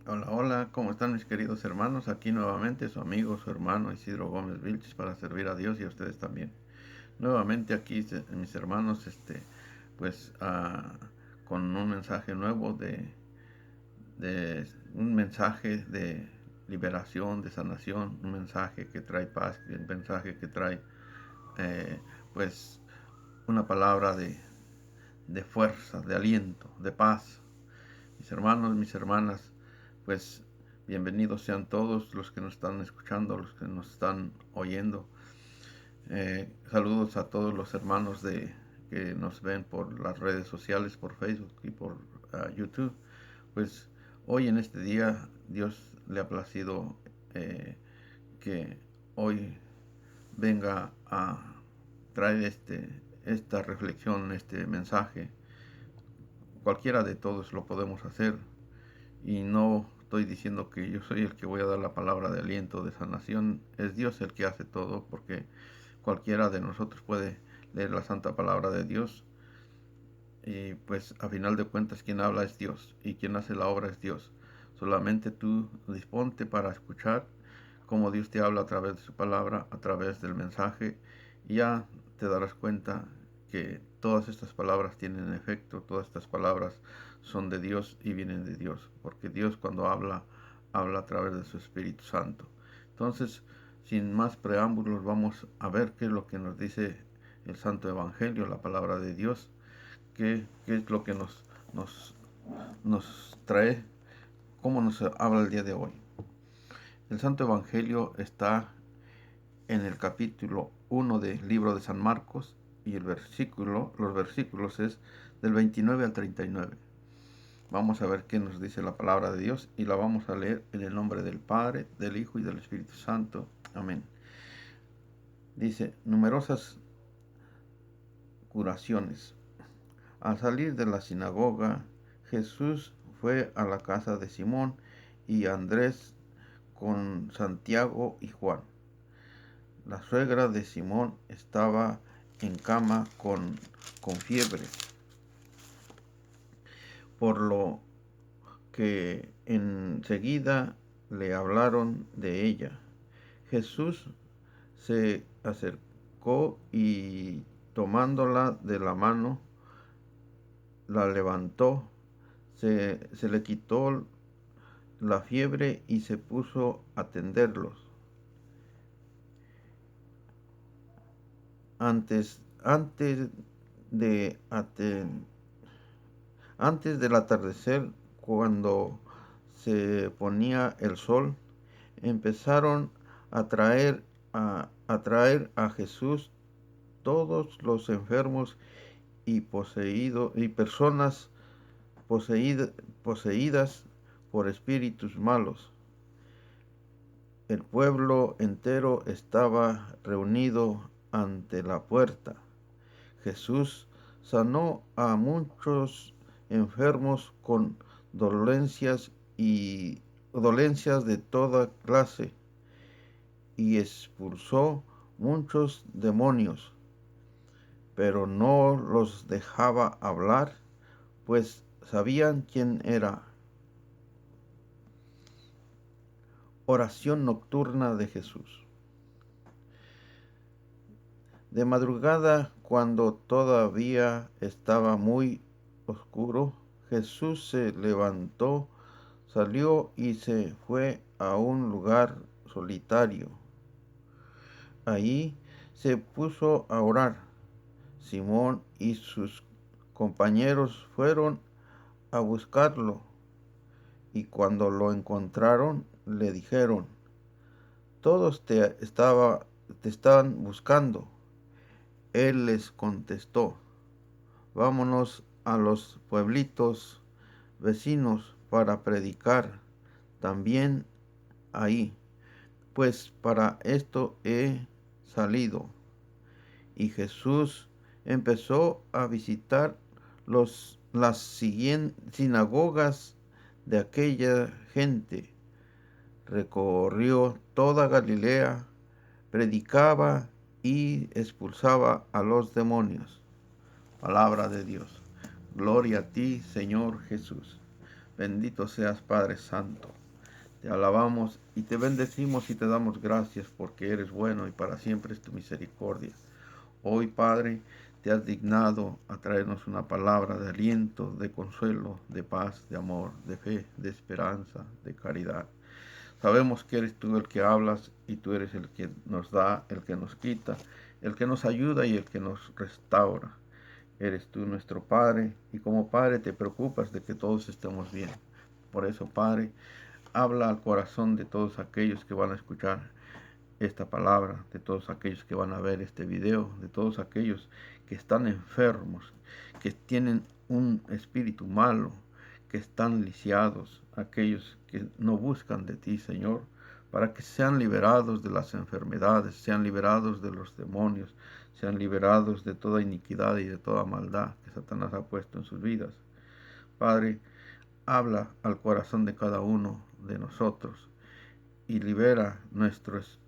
Hola, hola, ¿cómo están mis queridos hermanos? Aquí nuevamente su amigo, su hermano Isidro Gómez Vilches para servir a Dios y a ustedes también. Nuevamente aquí mis hermanos, pues con un mensaje nuevo de un mensaje de liberación, de sanación, un mensaje que trae paz, un mensaje que trae eh, pues una palabra de fuerza, de aliento, de paz. Mis hermanos, mis hermanas, pues bienvenidos sean todos los que nos están escuchando, los que nos están oyendo. Saludos a todos los hermanos que nos ven por las redes sociales, por Facebook y por YouTube. Pues hoy en este día Dios le ha placido que hoy venga a traer esta reflexión, este mensaje. Cualquiera de todos lo podemos hacer. Y no estoy diciendo que yo soy el que voy a dar la palabra de aliento, de sanación. Es Dios el que hace todo, porque cualquiera de nosotros puede leer la santa palabra de Dios. Y pues a final de cuentas quien habla es Dios y quien hace la obra es Dios. Solamente tú disponte para escuchar cómo Dios te habla a través de su palabra, a través del mensaje, y ya te darás cuenta que todas estas palabras tienen efecto, todas estas palabras son de Dios y vienen de Dios, porque Dios cuando habla, habla a través de su Espíritu Santo. Entonces, sin más preámbulos, vamos a ver qué es lo que nos dice el Santo Evangelio, la palabra de Dios, qué es lo que nos, nos trae, cómo nos habla el día de hoy. El Santo Evangelio está en el capítulo 1 del libro de San Marcos y los versículos es del 29 al 39. Vamos a ver qué nos dice la palabra de Dios y la vamos a leer en el nombre del Padre, del Hijo y del Espíritu Santo. Amén. Dice, numerosas curaciones. Al salir de la sinagoga, Jesús fue a la casa de Simón y Andrés con Santiago y Juan. La suegra de Simón estaba en cama con fiebre, por lo que enseguida le hablaron de ella. Jesús se acercó y tomándola de la mano, la levantó, se le quitó la fiebre y se puso a atenderlos. Antes de aten- Antes del atardecer, cuando se ponía el sol, empezaron a traer a Jesús todos los enfermos y personas poseídas por espíritus malos. El pueblo entero estaba reunido ante la puerta. Jesús sanó a muchos enfermos con dolencias y dolencias de toda clase y expulsó muchos demonios, pero no los dejaba hablar, pues sabían quién era. Oración nocturna de Jesús. De madrugada, cuando todavía estaba muy oscuro, Jesús se levantó, salió y se fue a un lugar solitario. Allí se puso a orar. Simón y sus compañeros fueron a buscarlo y cuando lo encontraron le dijeron, todos te estaban buscando. Él les contestó, vámonos a los pueblitos vecinos para predicar también ahí, pues para esto he salido. Y Jesús empezó a visitar las sinagogas de aquella gente. Recorrió toda Galilea, predicaba y expulsaba a los demonios. Palabra de Dios. Gloria a ti, Señor Jesús. Bendito seas, Padre Santo. Te alabamos y te bendecimos y te damos gracias porque eres bueno y para siempre es tu misericordia. Hoy, Padre, te has dignado a traernos una palabra de aliento, de consuelo, de paz, de amor, de fe, de esperanza, de caridad. Sabemos que eres tú el que hablas y tú eres el que nos da, el que nos quita, el que nos ayuda y el que nos restaura. Eres tú nuestro Padre y como Padre te preocupas de que todos estemos bien. Por eso, Padre, habla al corazón de todos aquellos que van a escuchar esta palabra, de todos aquellos que van a ver este video, de todos aquellos que están enfermos, que tienen un espíritu malo, que están lisiados, aquellos que no buscan de ti, Señor, para que sean liberados de las enfermedades, sean liberados de los demonios, sean liberados de toda iniquidad y de toda maldad que Satanás ha puesto en sus vidas. Padre, habla al corazón de cada uno de nosotros y libera nuestros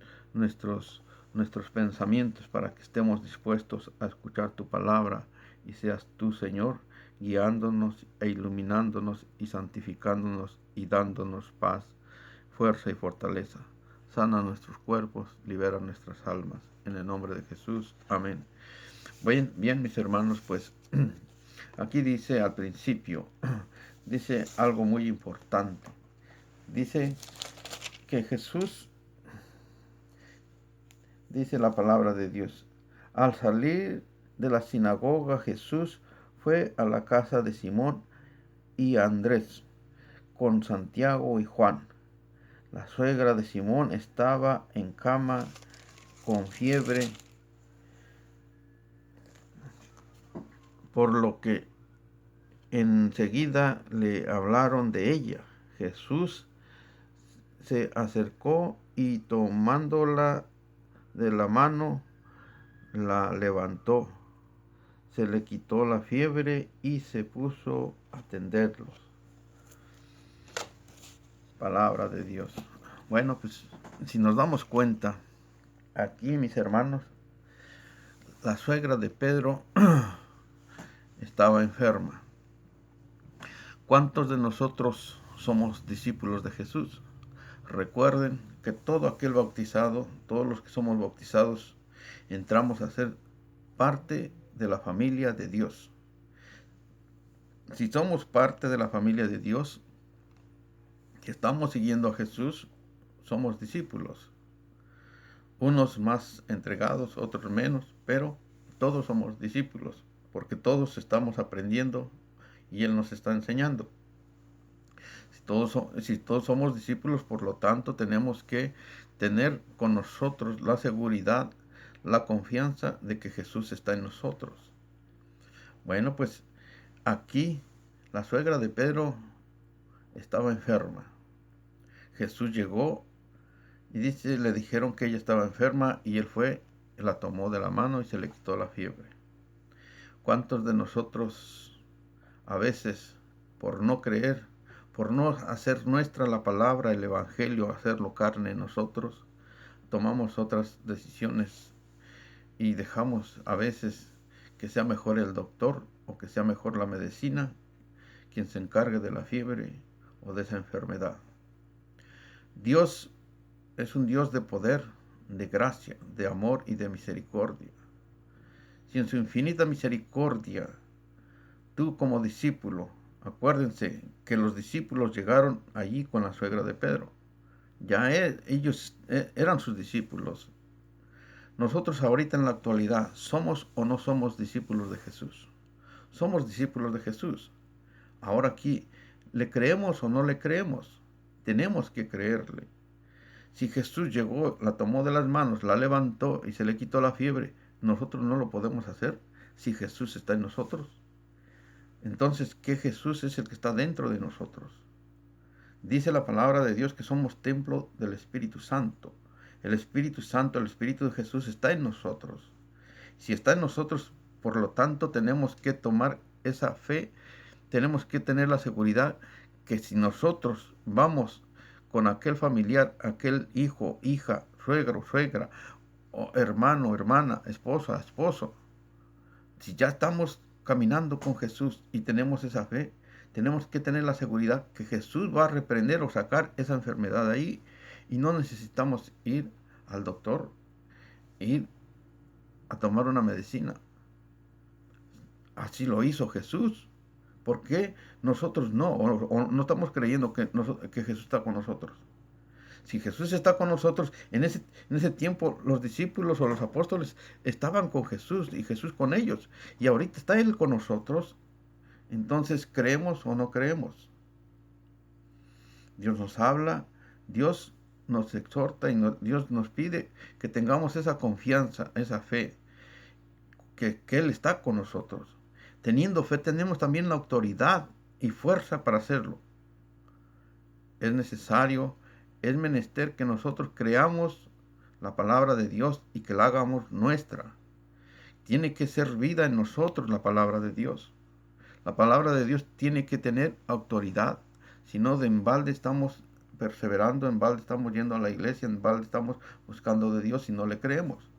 pensamientos para que estemos dispuestos a escuchar tu palabra y seas tú, Señor, guiándonos e iluminándonos y santificándonos y dándonos paz, fuerza y fortaleza. Sana nuestros cuerpos, libera nuestras almas. En el nombre de Jesús. Amén. Bien, mis hermanos, pues aquí dice al principio, dice algo muy importante. Dice que Jesús, dice la palabra de Dios, al salir de la sinagoga Jesús fue a la casa de Simón y Andrés con Santiago y Juan. La suegra de Simón estaba en cama con fiebre, por lo que enseguida le hablaron de ella. Jesús se acercó y tomándola de la mano, la levantó. Se le quitó la fiebre y se puso a atenderlos. Palabra de Dios. Bueno, pues si nos damos cuenta, aquí mis hermanos, la suegra de Pedro estaba enferma. ¿Cuántos de nosotros somos discípulos de Jesús? Recuerden que todo aquel bautizado, todos los que somos bautizados, entramos a ser parte de la familia de Dios. Si somos parte de la familia de Dios, que estamos siguiendo a Jesús, somos discípulos. Unos más entregados, otros menos, pero todos somos discípulos, porque todos estamos aprendiendo y Él nos está enseñando. Si todos somos discípulos, por lo tanto, tenemos que tener con nosotros la seguridad, la confianza de que Jesús está en nosotros. Bueno, pues aquí la suegra de Pedro estaba enferma. Jesús llegó y dice, le dijeron que ella estaba enferma y él fue, la tomó de la mano y se le quitó la fiebre. ¿Cuántos de nosotros a veces, por no creer, por no hacer nuestra la palabra, el evangelio, hacerlo carne en nosotros, tomamos otras decisiones y dejamos a veces que sea mejor el doctor o que sea mejor la medicina quien se encargue de la fiebre o de esa enfermedad? Dios es un Dios de poder, de gracia, de amor y de misericordia. Si en su infinita misericordia, tú como discípulo, acuérdense que los discípulos llegaron allí con la suegra de Pedro. Ya ellos eran sus discípulos. Nosotros ahorita en la actualidad, ¿somos o no somos discípulos de Jesús? Somos discípulos de Jesús. Ahora aquí, ¿le creemos o no le creemos? Tenemos que creerle. Si Jesús llegó, la tomó de las manos, la levantó y se le quitó la fiebre, nosotros no lo podemos hacer si Jesús está en nosotros. Entonces, ¿qué Jesús es el que está dentro de nosotros? Dice la palabra de Dios que somos templo del Espíritu Santo. El Espíritu Santo, el Espíritu de Jesús está en nosotros. Si está en nosotros, por lo tanto, tenemos que tomar esa fe, tenemos que tener la seguridad que si nosotros vamos con aquel familiar, aquel hijo, hija, suegro, suegra, o hermano, hermana, esposa, esposo, si ya estamos caminando con Jesús y tenemos esa fe, tenemos que tener la seguridad que Jesús va a reprender o sacar esa enfermedad de ahí y no necesitamos ir al doctor, ir a tomar una medicina. Así lo hizo Jesús. ¿Por qué nosotros no? O no estamos creyendo que Jesús está con nosotros. Si Jesús está con nosotros, en ese tiempo los discípulos o los apóstoles estaban con Jesús y Jesús con ellos. Y ahorita está Él con nosotros. Entonces, ¿creemos o no creemos? Dios nos habla, Dios nos exhorta y Dios nos pide que tengamos esa confianza, esa fe, que Él está con nosotros. Teniendo fe tenemos también la autoridad y fuerza para hacerlo. Es necesario, es menester que nosotros creamos la palabra de Dios y que la hagamos nuestra. Tiene que ser vida en nosotros la palabra de Dios. La palabra de Dios tiene que tener autoridad. Si no, de en balde estamos perseverando, en balde estamos yendo a la iglesia, en balde estamos buscando de Dios y no le creemos.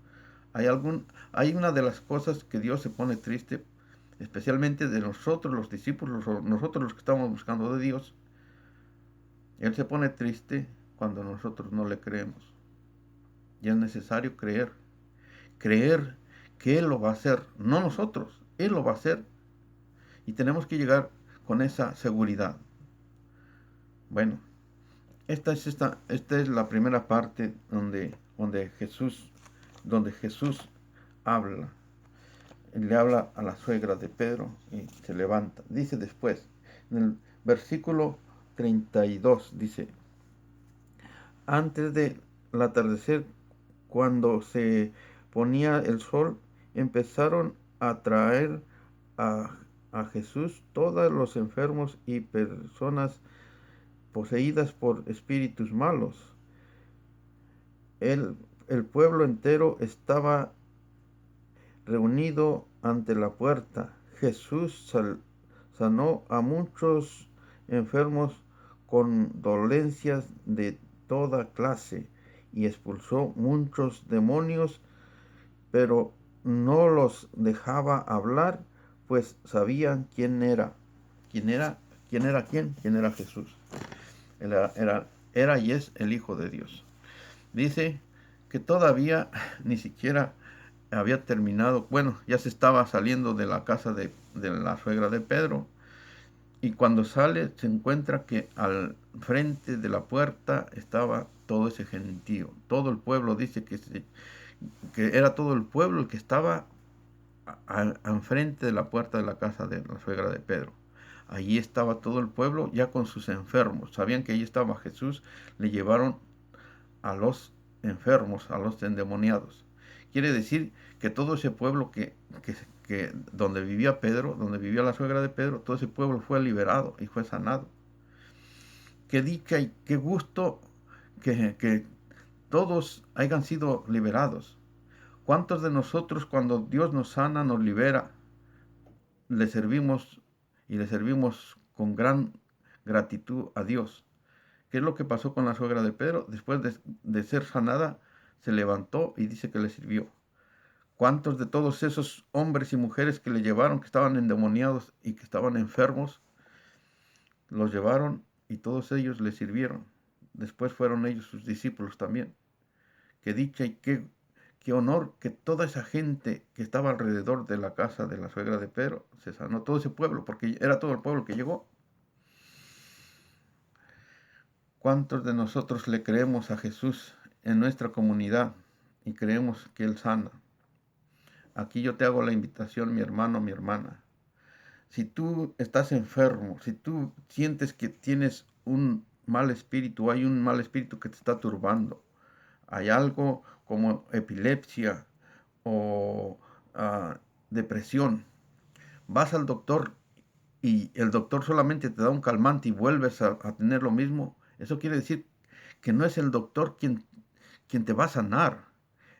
Hay una de las cosas que Dios se pone triste, especialmente de nosotros los discípulos, o nosotros los que estamos buscando de Dios. Él se pone triste cuando nosotros no le creemos. Y es necesario creer que Él lo va a hacer, no nosotros, Él lo va a hacer. Y tenemos que llegar con esa seguridad. Bueno, esta es la primera parte donde Jesús habla. Le habla a la suegra de Pedro y se levanta. Dice después, en el versículo 32, dice, antes del atardecer, cuando se ponía el sol, empezaron a traer a Jesús todos los enfermos y personas poseídas por espíritus malos. El pueblo entero estaba reunido ante la puerta. Jesús sanó a muchos enfermos con dolencias de toda clase y expulsó muchos demonios, pero no los dejaba hablar, pues sabían quién era. ¿Quién era? ¿Quién era quién? ¿Quién era Jesús? Era y es el Hijo de Dios. Dice que todavía ni siquiera había terminado, bueno, ya se estaba saliendo de la casa de la suegra de Pedro, y cuando sale se encuentra que al frente de la puerta estaba todo ese gentío. Todo el pueblo, dice que era todo el pueblo el que estaba enfrente de la puerta de la casa de la suegra de Pedro. Allí estaba todo el pueblo ya con sus enfermos. Sabían que allí estaba Jesús, le llevaron a los enfermos, a los endemoniados. Quiere decir que todo ese pueblo que donde vivía Pedro, donde vivía la suegra de Pedro, todo ese pueblo fue liberado y fue sanado. Qué dicha y qué gusto que todos hayan sido liberados. ¿Cuántos de nosotros cuando Dios nos sana, nos libera, le servimos y le servimos con gran gratitud a Dios? ¿Qué es lo que pasó con la suegra de Pedro? Después de ser sanada, se levantó y dice que le sirvió. ¿Cuántos de todos esos hombres y mujeres que le llevaron, que estaban endemoniados y que estaban enfermos, los llevaron y todos ellos le sirvieron? Después fueron ellos sus discípulos también. Qué dicha y qué honor que toda esa gente que estaba alrededor de la casa de la suegra de Pedro se sanó, todo ese pueblo, porque era todo el pueblo que llegó. ¿Cuántos de nosotros le creemos a Jesús en nuestra comunidad y creemos que Él sana? Aquí yo te hago la invitación, mi hermano, mi hermana. Si tú estás enfermo, si tú sientes que tienes un mal espíritu, hay un mal espíritu que te está turbando, hay algo como epilepsia o depresión, vas al doctor y el doctor solamente te da un calmante y vuelves a tener lo mismo, eso quiere decir que no es el doctor quien te va a sanar,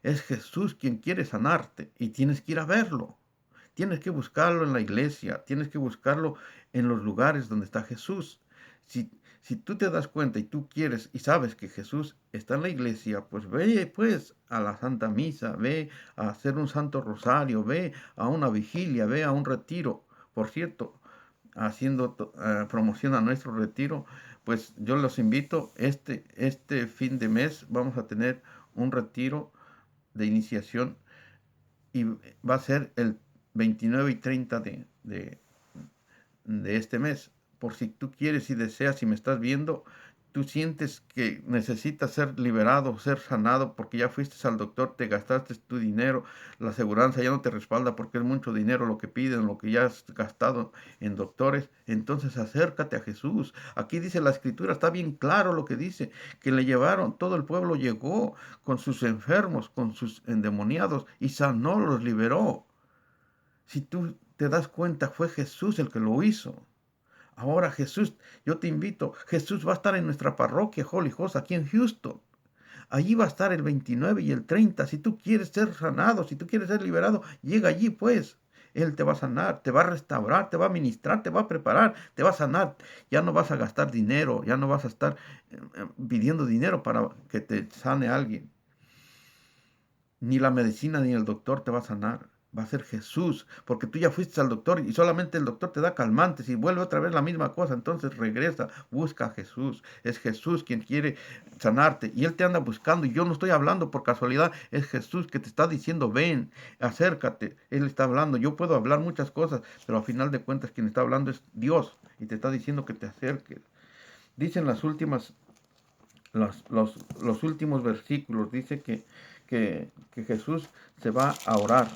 es Jesús quien quiere sanarte y tienes que ir a verlo. Tienes que buscarlo en la iglesia, tienes que buscarlo en los lugares donde está Jesús. Si tú te das cuenta y tú quieres y sabes que Jesús está en la iglesia, pues ve pues a la Santa Misa, ve a hacer un Santo Rosario, ve a una vigilia, ve a un retiro. Por cierto, haciendo promoción a nuestro retiro, pues yo los invito, este fin de mes vamos a tener un retiro de iniciación y va a ser el 29 y 30 de este mes. Por si tú quieres y deseas, si me estás viendo, tú sientes que necesitas ser liberado, ser sanado, porque ya fuiste al doctor, te gastaste tu dinero, la aseguranza ya no te respalda porque es mucho dinero lo que piden, lo que ya has gastado en doctores, entonces acércate a Jesús. Aquí dice la escritura, está bien claro lo que dice, que le llevaron, todo el pueblo llegó con sus enfermos, con sus endemoniados y sanó, los liberó. Si tú te das cuenta, fue Jesús el que lo hizo. Ahora Jesús, yo te invito, Jesús va a estar en nuestra parroquia Holy Host aquí en Houston. Allí va a estar el 29 y el 30. Si tú quieres ser sanado, si tú quieres ser liberado, llega allí pues. Él te va a sanar, te va a restaurar, te va a ministrar, te va a preparar, te va a sanar. Ya no vas a gastar dinero, ya no vas a estar pidiendo dinero para que te sane alguien. Ni la medicina ni el doctor te va a sanar. Va a ser Jesús, porque tú ya fuiste al doctor y solamente el doctor te da calmantes y vuelve otra vez la misma cosa. Entonces regresa, busca a Jesús. Es Jesús quien quiere sanarte y Él te anda buscando. Y yo no estoy hablando por casualidad, es Jesús que te está diciendo, ven, acércate. Él está hablando. Yo puedo hablar muchas cosas, pero al final de cuentas quien está hablando es Dios y te está diciendo que te acerques. Dicen las últimas los últimos versículos, dice que Jesús se va a orar,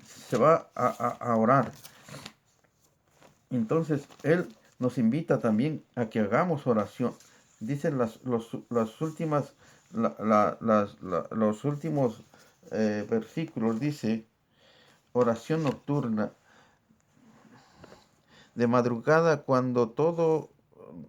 se va a orar. Entonces, Él nos invita también a que hagamos oración. Dicen las últimas, los últimos versículos, dice, oración nocturna. De madrugada, cuando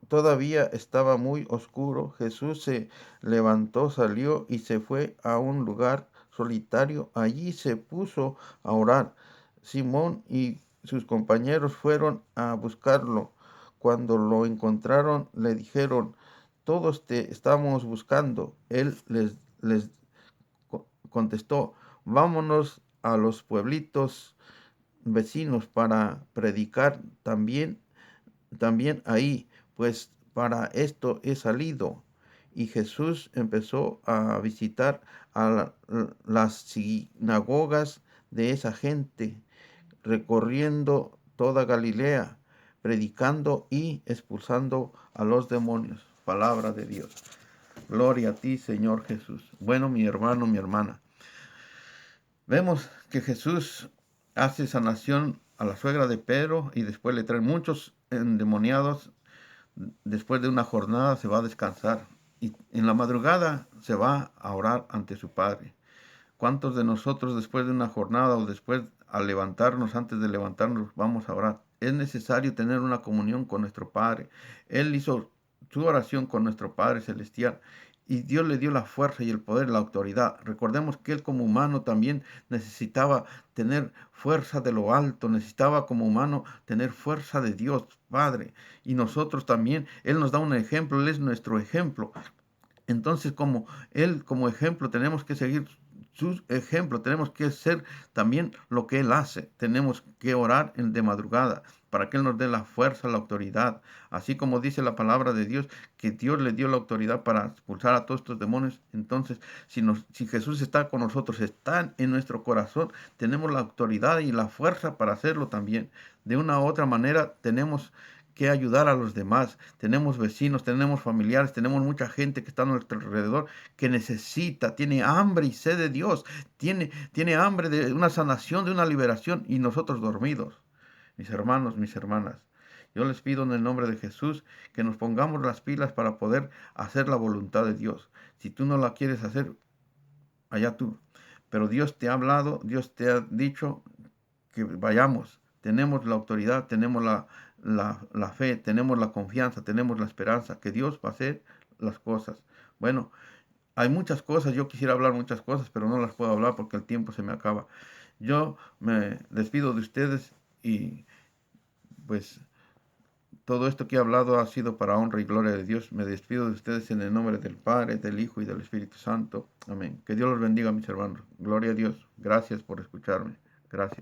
todavía estaba muy oscuro, Jesús se levantó, salió y se fue a un lugar solitario. Allí se puso a orar. Simón y sus compañeros fueron a buscarlo. Cuando lo encontraron, le dijeron, todos te estamos buscando. Él les contestó, vámonos a los pueblitos vecinos para predicar también ahí, pues para esto he salido. Y Jesús empezó a visitar a las sinagogas de esa gente, recorriendo toda Galilea, predicando y expulsando a los demonios. Palabra de Dios. Gloria a ti, Señor Jesús. Bueno, mi hermano, mi hermana, vemos que Jesús hace sanación a la suegra de Pedro y después le traen muchos endemoniados. Después de una jornada se va a descansar y en la madrugada se va a orar ante su Padre. ¿Cuántos de nosotros después de una jornada o después al levantarnos, antes de levantarnos, vamos a orar? Es necesario tener una comunión con nuestro Padre. Él hizo su oración con nuestro Padre Celestial y Dios le dio la fuerza y el poder, la autoridad. Recordemos que Él como humano también necesitaba tener fuerza de lo alto, necesitaba como humano tener fuerza de Dios Padre. Y nosotros también, Él nos da un ejemplo, Él es nuestro ejemplo. Entonces, como Él, como ejemplo, tenemos que seguir su ejemplo, tenemos que hacer también lo que Él hace. Tenemos que orar de madrugada para que Él nos dé la fuerza, la autoridad. Así como dice la palabra de Dios, que Dios le dio la autoridad para expulsar a todos estos demonios. Entonces, si Jesús está con nosotros, está en nuestro corazón, tenemos la autoridad y la fuerza para hacerlo también. De una u otra manera, tenemos que ayudar a los demás. Tenemos vecinos, tenemos familiares, tenemos mucha gente que está a nuestro alrededor que necesita, tiene hambre y sed de Dios, tiene hambre de una sanación, de una liberación y nosotros dormidos. Mis hermanos, mis hermanas, yo les pido en el nombre de Jesús que nos pongamos las pilas para poder hacer la voluntad de Dios. Si tú no la quieres hacer, allá tú. Pero Dios te ha hablado, Dios te ha dicho que vayamos. Tenemos la autoridad, tenemos la fe, tenemos la confianza, tenemos la esperanza que Dios va a hacer las cosas. Bueno, hay muchas cosas, yo quisiera hablar muchas cosas, pero no las puedo hablar porque el tiempo se me acaba. Yo me despido de ustedes y pues todo esto que he hablado ha sido para honra y gloria de Dios. Me despido de ustedes en el nombre del Padre, del Hijo y del Espíritu Santo. Amén. Que Dios los bendiga, mis hermanos. Gloria a Dios. Gracias por escucharme. Gracias.